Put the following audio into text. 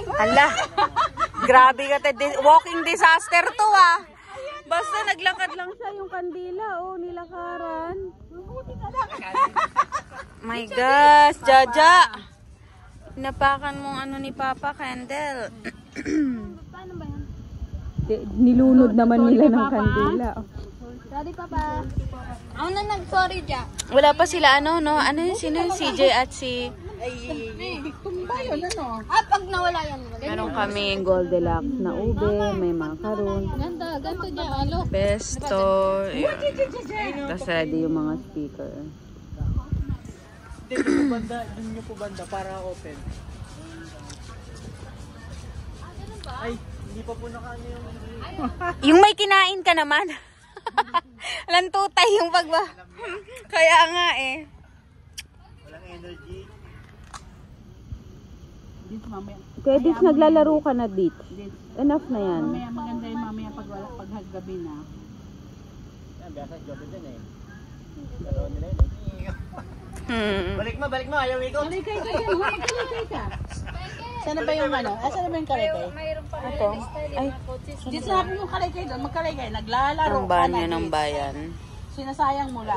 Hala. Grabe ka, walking disaster to ah. Basta naglakad lang siya yung kandila, oh, nilakaran. My gosh, Jaja. Napakan mong ano ni Papa, candle. Paano ba yan? Nilunod naman nila ng kandila. Sorry, Papa. Ako na nag-sorry, Jack. Wala pa sila ano, no? Ano yun, sino yung CJ at si... Pag nawala yan. Meron kami Goldilocks na ube, may macaron. Ganda, ganito dyan. Alo. Pesto. Tapos ready yung mga speaker. Dun nyo po banda para open. Ay, hindi pa po nakaano yung... Yung may kinain ka naman. Lantutay yung pagba. Kaya nga eh. Walang energy. Dito mamaya. Kaya Dits, naglalaro ka na Dits. Enough na yan. Mamaya maganda yung mamaya paghagabi na. Yan, biasa joke din eh. Laro nila yun eh. Balik mo, ayaw ikaw. Kalikay ka yan, kalikay ka. Sana ba yung ano? Sana ba yung kalikay? Mayroon pa rin Ito. style Ay. yung mga coaches. Dito sabi yung kalikay doon, magkalikay. Naglalaro Ang banyo ng bayan. Sinasayang mo lang.